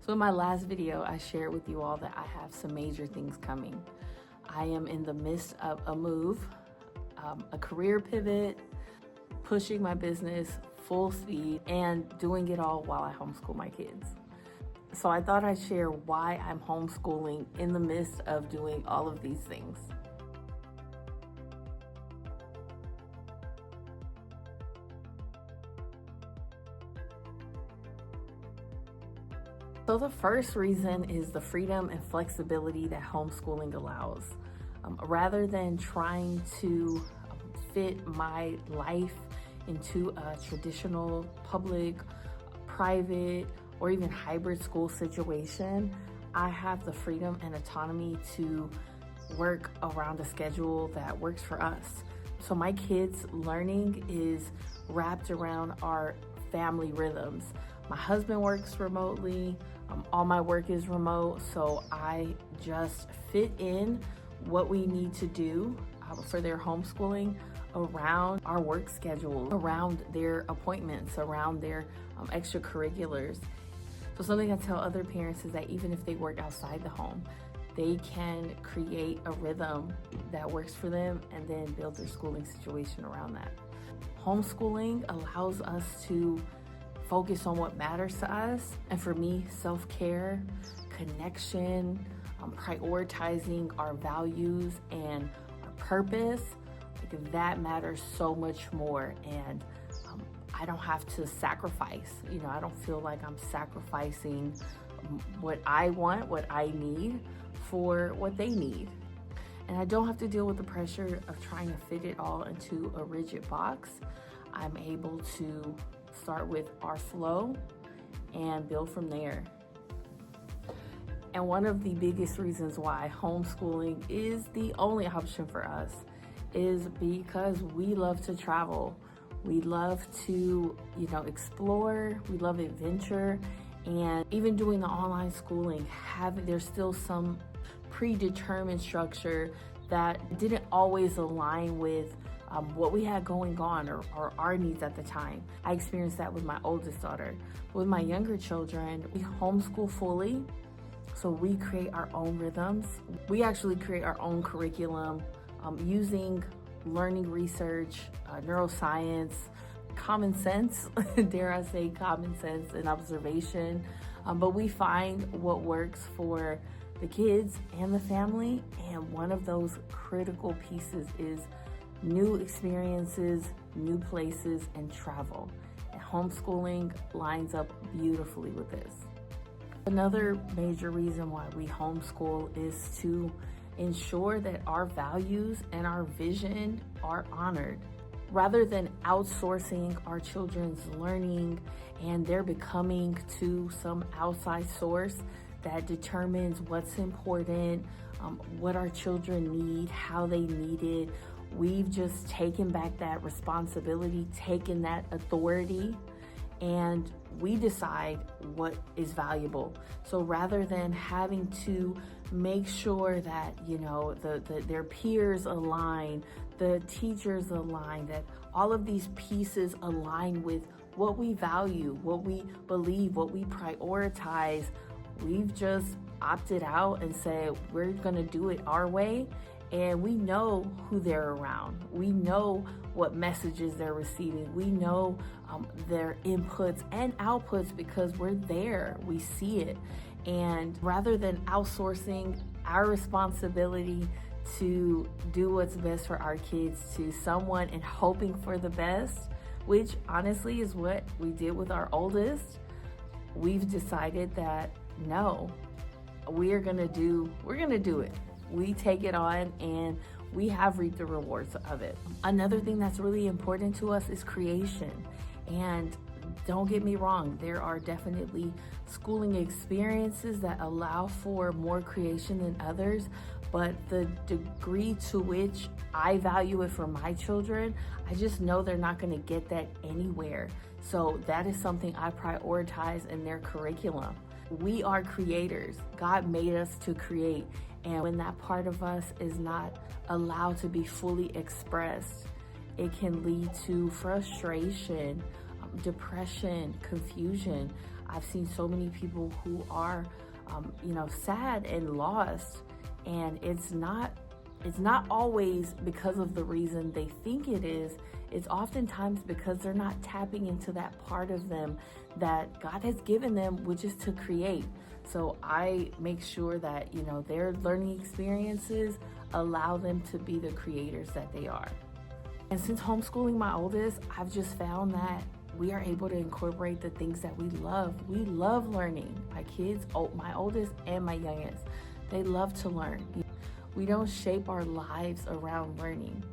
So in my last video, I shared with you all that I have some major things coming. I am in the midst of a move, a career pivot, pushing my business full speed, and doing it all while I homeschool my kids. So I thought I'd share why I'm homeschooling in the midst of doing all of these things. So the first reason is the freedom and flexibility that homeschooling allows. Rather than trying to fit my life into a traditional public, private, or even hybrid school situation, I have the freedom and autonomy to work around a schedule that works for us. So my kids' learning is wrapped around our family rhythms. My husband works remotely, all my work is remote, so I just fit in what we need to do for their homeschooling around our work schedule, around their appointments, around their extracurriculars. So something I tell other parents is that even if they work outside the home, they can create a rhythm that works for them and then build their schooling situation around that. Homeschooling allows us to focus on what matters to us. And for me, self-care, connection, prioritizing our values and our purpose, like that matters so much more. And I don't have to sacrifice. I don't feel like I'm sacrificing what I want, what I need for what they need. And I don't have to deal with the pressure of trying to fit it all into a rigid box. I'm able to start with our flow and build from there. And one of the biggest reasons why homeschooling is the only option for us is because we love to travel. We love to, explore, we love adventure, and even doing the online schooling, there's still some predetermined structure that didn't always align with what we had going on or our needs at the time. I experienced that with my oldest daughter. With my younger children, we homeschool fully, so we create our own rhythms. We actually create our own curriculum using learning research, neuroscience, common sense, dare I say common sense and observation. But we find what works for the kids and the family, and one of those critical pieces is new experiences, new places, and travel. And homeschooling lines up beautifully with this. Another major reason why we homeschool is to ensure that our values and our vision are honored. Rather than outsourcing our children's learning and they're becoming to some outside source that determines what's important, what our children need, how they need it, we've just taken back that responsibility, taken that authority, and we decide what is valuable. So rather than having to make sure that, their peers align, the teachers align, that all of these pieces align with what we value, what we believe, what we prioritize, we've just opted out and said, we're gonna do it our way. And we know who they're around. We know what messages they're receiving. We know their inputs and outputs because we're there. We see it. And rather than outsourcing our responsibility to do what's best for our kids to someone and hoping for the best, which honestly is what we did with our oldest, we've decided that no, we're gonna do it. We take it on and we have reaped the rewards of it. Another thing that's really important to us is creation. And don't get me wrong, there are definitely schooling experiences that allow for more creation than others, but the degree to which I value it for my children, I just know they're not gonna get that anywhere. So that is something I prioritize in their curriculum. We are creators. God made us to create. And when that part of us is not allowed to be fully expressed, it can lead to frustration, depression, confusion. I've seen so many people who are, sad and lost, and it's not always because of the reason they think it is. It's oftentimes because they're not tapping into that part of them that God has given them, which is to create. So I make sure that, their learning experiences allow them to be the creators that they are. And since homeschooling my oldest, I've just found that we are able to incorporate the things that we love. We love learning. My kids, my oldest and my youngest, they love to learn. We don't shape our lives around learning.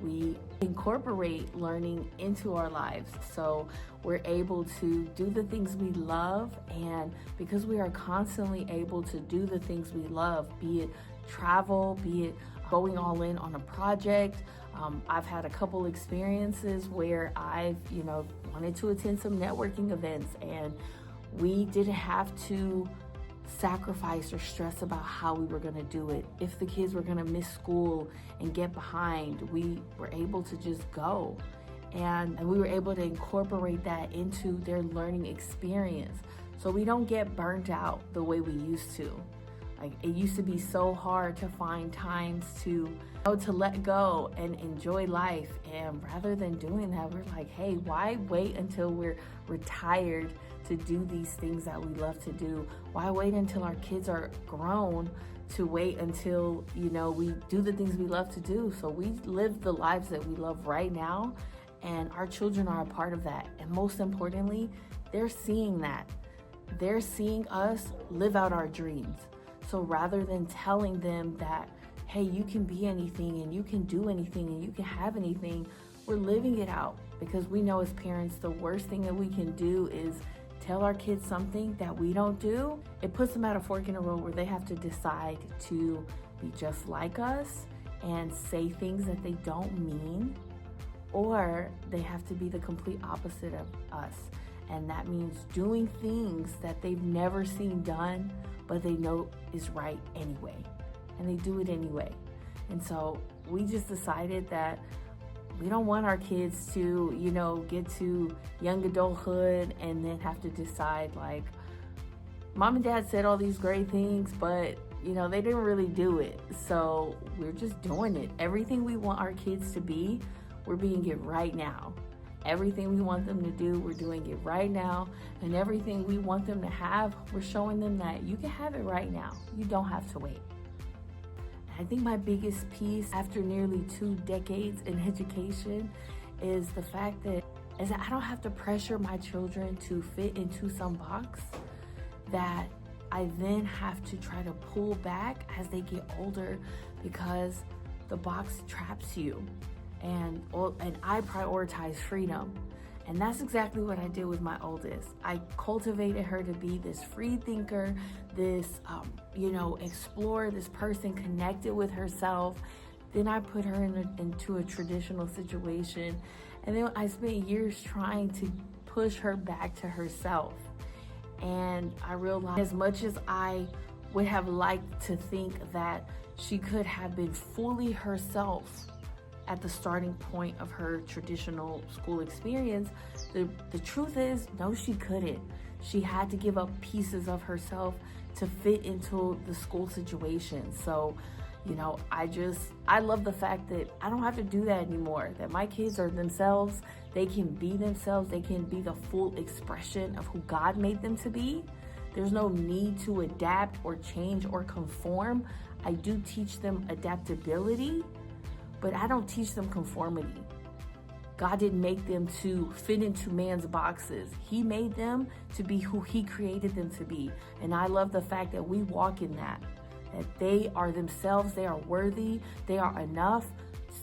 We incorporate learning into our lives. So we're able to do the things we love, and because we are constantly able to do the things we love, be it travel, be it going all in on a project. I've had a couple experiences where I've, wanted to attend some networking events, and we didn't have to sacrifice or stress about how we were going to do it. If the kids were going to miss school and get behind, we were able to just go. And we were able to incorporate that into their learning experience. So we don't get burnt out the way we used to. Like, it used to be so hard to find times to let go and enjoy life. And rather than doing that, we're like, hey, why wait until we're retired to do these things that we love to do? Why wait until our kids are grown to wait until, we do the things we love to do? So we live the lives that we love right now, and our children are a part of that. And most importantly, they're seeing that. They're seeing us live out our dreams. So rather than telling them that, hey, you can be anything and you can do anything and you can have anything, we're living it out, because we know as parents the worst thing that we can do is tell our kids something that we don't do. It puts them at a fork in the road where they have to decide to be just like us and say things that they don't mean, or they have to be the complete opposite of us. And that means doing things that they've never seen done, but they know is right anyway. And they do it anyway. And so we just decided that we don't want our kids to, get to young adulthood and then have to decide, like, mom and dad said all these great things, but, they didn't really do it. So we're just doing it. Everything we want our kids to be, we're being it right now. Everything we want them to do, we're doing it right now. And everything we want them to have, we're showing them that you can have it right now. You don't have to wait. I think my biggest piece after nearly 2 decades in education is the fact that I don't have to pressure my children to fit into some box that I then have to try to pull back as they get older, because the box traps you. And I prioritize freedom. And that's exactly what I did with my oldest. I cultivated her to be this free thinker, this, explorer, this person connected with herself. Then I put her into a traditional situation. And then I spent years trying to push her back to herself. And I realized, as much as I would have liked to think that she could have been fully herself at the starting point of her traditional school experience, the truth is, no, she couldn't. She had to give up pieces of herself to fit into the school situation. So, I love the fact that I don't have to do that anymore, that my kids are themselves. They can be themselves. They can be the full expression of who God made them to be. There's no need to adapt or change or conform. I do teach them adaptability, but I don't teach them conformity. God didn't make them to fit into man's boxes. He made them to be who He created them to be. And I love the fact that we walk in that they are themselves, they are worthy, they are enough,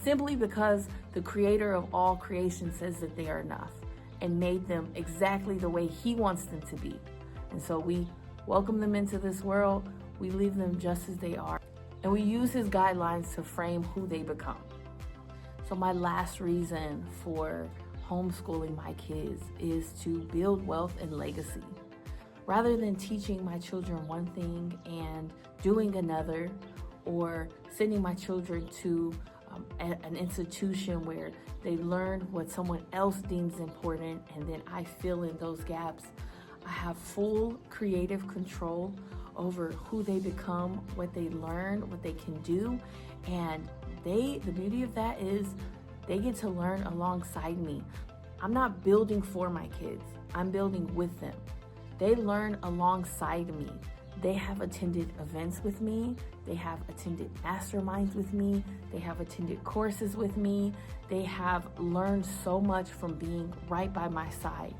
simply because the Creator of all creation says that they are enough and made them exactly the way He wants them to be. And so we welcome them into this world. We leave them just as they are. And we use His guidelines to frame who they become. So my last reason for homeschooling my kids is to build wealth and legacy. Rather than teaching my children one thing and doing another, or sending my children to an institution where they learn what someone else deems important and then I fill in those gaps, I have full creative control over who they become, what they learn, what they can do. And the beauty of that is they get to learn alongside me. I'm not building for my kids, I'm building with them. They learn alongside me. They have attended events with me. They have attended masterminds with me. They have attended courses with me. They have learned so much from being right by my side.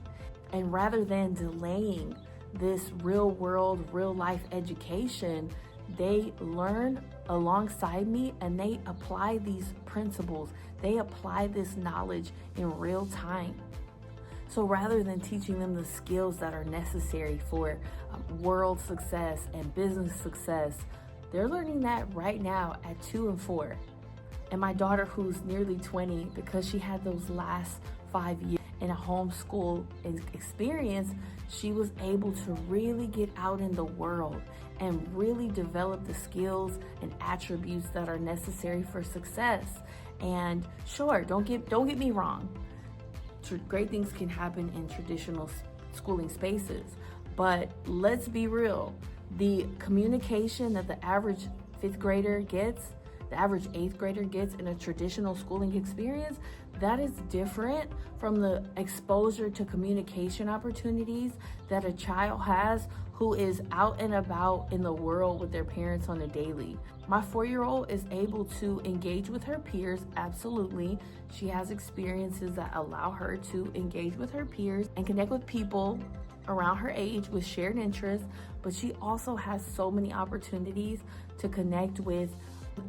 And rather than delaying this real world, real life education, they learn alongside me and they apply these principles. They apply this knowledge in real time. So rather than teaching them the skills that are necessary for world success and business success, they're learning that right now at 2 and 4. And my daughter, who's nearly 20, because she had those last 5 years in a homeschool experience, she was able to really get out in the world and really develop the skills and attributes that are necessary for success. And sure, don't get me wrong. Great things can happen in traditional schooling spaces, but let's be real. The communication that the average 5th grader gets, the average 8th grader gets in a traditional schooling experience, that is different from the exposure to communication opportunities that a child has who is out and about in the world with their parents on a daily. My 4-year-old is able to engage with her peers, absolutely. She has experiences that allow her to engage with her peers and connect with people around her age with shared interests, but she also has so many opportunities to connect with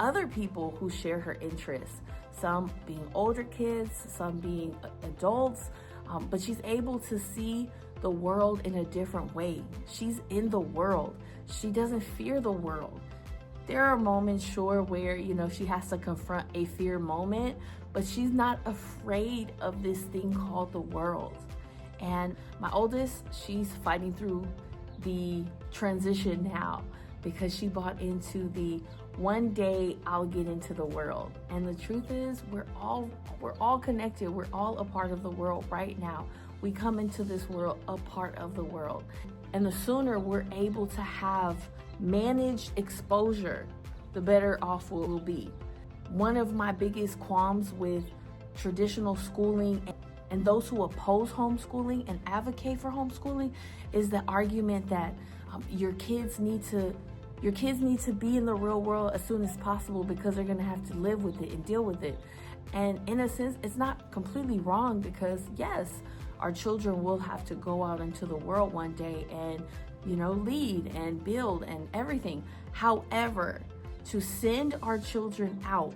other people who share her interests, some being older kids, some being adults, but she's able to see the world in a different way. She's in the world. She doesn't fear the world. There are moments, sure, where, she has to confront a fear moment, but she's not afraid of this thing called the world. And my oldest, she's fighting through the transition now because she bought into the one day I'll get into the world. And the truth is, we're all connected. We're all a part of the world right now. We come into this world a part of the world. And the sooner we're able to have managed exposure, the better off we'll be. One of my biggest qualms with traditional schooling and those who oppose homeschooling and advocate for homeschooling is the argument that your kids need to be in the real world as soon as possible because they're going to have to live with it and deal with it. And in a sense, it's not completely wrong because yes, our children will have to go out into the world one day and, lead and build and everything. However, to send our children out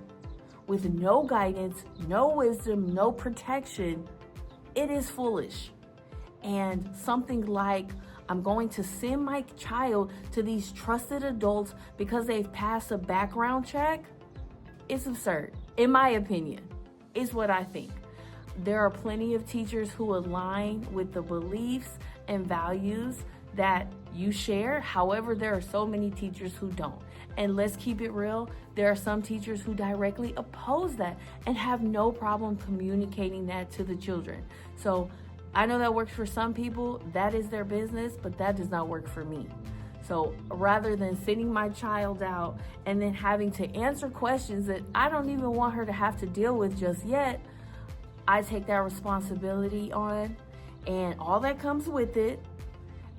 with no guidance, no wisdom, no protection, it is foolish. And something like, I'm going to send my child to these trusted adults because they've passed a background check, it's absurd. In my opinion, is what I think. There are plenty of teachers who align with the beliefs and values that you share. However, there are so many teachers who don't. And let's keep it real, there are some teachers who directly oppose that and have no problem communicating that to the children. So I know that works for some people, that is their business, but that does not work for me. So rather than sending my child out and then having to answer questions that I don't even want her to have to deal with just yet, I take that responsibility on and all that comes with it.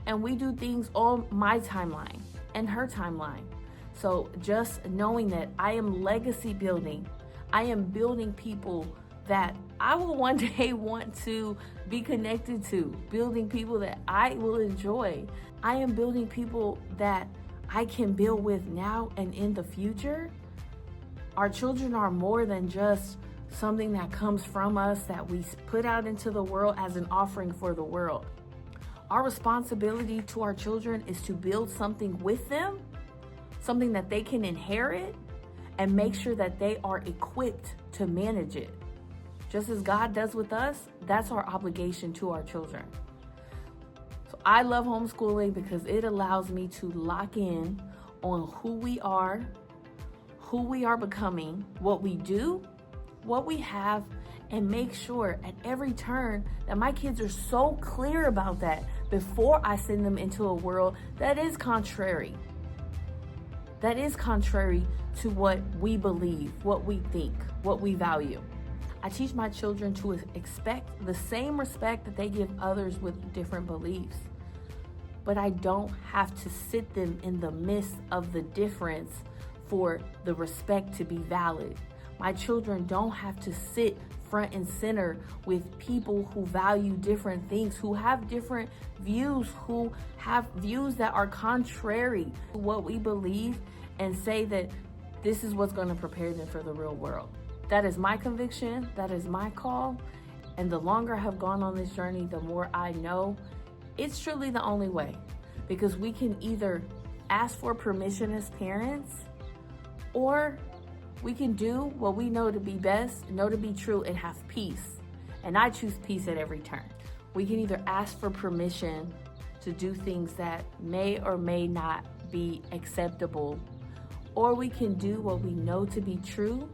And we do things on my timeline and her timeline. So just knowing that I am legacy building, I am building people that I will one day want to be connected to, building people that I will enjoy. I am building people that I can build with now and in the future. Our children are more than just something that comes from us that we put out into the world as an offering for the world. Our responsibility to our children is to build something with them, something that they can inherit, and make sure that they are equipped to manage it. Just as God does with us, that's our obligation to our children. So I love homeschooling because it allows me to lock in on who we are becoming, what we do, what we have, and make sure at every turn that my kids are so clear about that before I send them into a world that is contrary to what we believe, what we think, what we value. I teach my children to expect the same respect that they give others with different beliefs. But I don't have to sit them in the midst of the difference for the respect to be valid. My children don't have to sit front and center with people who value different things, who have different views, who have views that are contrary to what we believe, and say that this is what's going to prepare them for the real world. That is my conviction. That is my call. And the longer I have gone on this journey, the more I know it's truly the only way. Because we can either ask for permission as parents, or we can do what we know to be best, know to be true, and have peace. And I choose peace at every turn. We can either ask for permission to do things that may or may not be acceptable, or we can do what we know to be true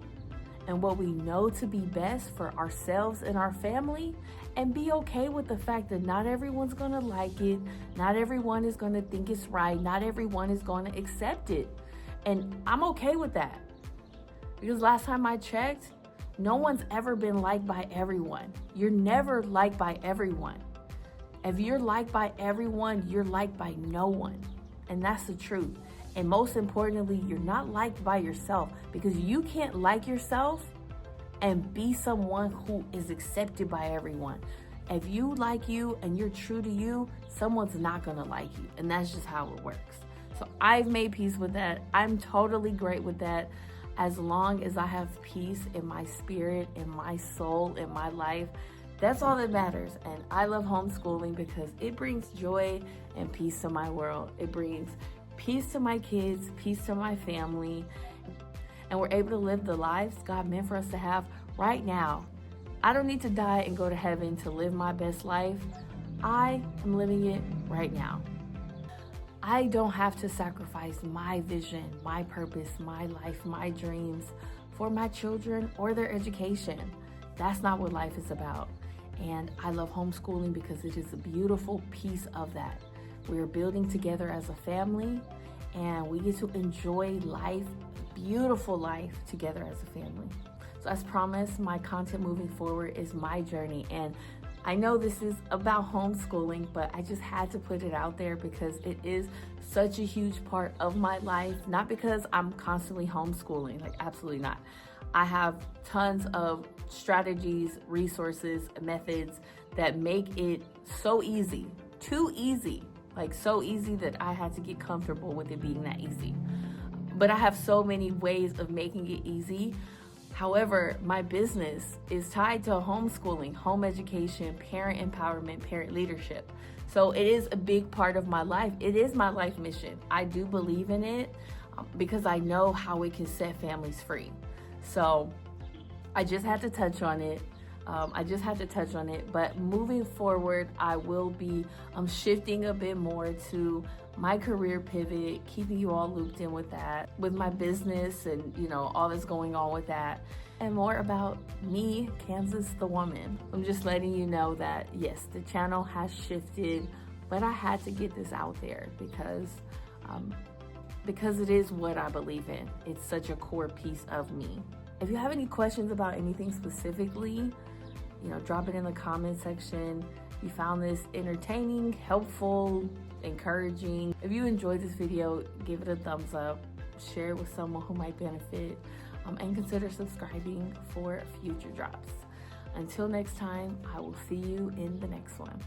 and what we know to be best for ourselves and our family, and be okay with the fact that not everyone's gonna like it, not everyone is gonna think it's right, not everyone is gonna accept it. And I'm okay with that. Because last time I checked, no one's ever been liked by everyone. You're never liked by everyone. If you're liked by everyone, you're liked by no one. And that's the truth. And most importantly, you're not liked by yourself, because you can't like yourself and be someone who is accepted by everyone. If you like you and you're true to you, someone's not gonna like you. And that's just how it works. So I've made peace with that. I'm totally great with that. As long as I have peace in my spirit, in my soul, in my life, that's all that matters. And I love homeschooling because it brings joy and peace to my world. It brings peace to my kids, peace to my family, and we're able to live the lives God meant for us to have right now. I don't need to die and go to heaven to live my best life. I am living it right now. I don't have to sacrifice my vision, my purpose, my life, my dreams for my children or their education. That's not what life is about. And I love homeschooling because it is a beautiful piece of that. We're building together as a family, and we get to enjoy life, beautiful life together as a family. So as promised, my content moving forward is my journey. And I know this is about homeschooling, but I just had to put it out there because it is such a huge part of my life. Not because I'm constantly homeschooling, like absolutely not. I have tons of strategies, resources, methods that make it so easy, too easy. Like so easy that I had to get comfortable with it being that easy. But I have so many ways of making it easy. However, my business is tied to homeschooling, home education, parent empowerment, parent leadership. So it is a big part of my life. It is my life mission. I do believe in it because I know how it can set families free. So I just had to touch on it. But moving forward, I will be shifting a bit more to my career pivot, keeping you all looped in with that, with my business and, all that's going on with that, and more about me, Kansas the woman. I'm just letting you know that, yes, the channel has shifted, but I had to get this out there because it is what I believe in. It's such a core piece of me. If you have any questions about anything specifically, drop it in the comment section. If you found this entertaining, helpful, encouraging. If you enjoyed this video, give it a thumbs up, share it with someone who might benefit, and consider subscribing for future drops. Until next time, I will see you in the next one.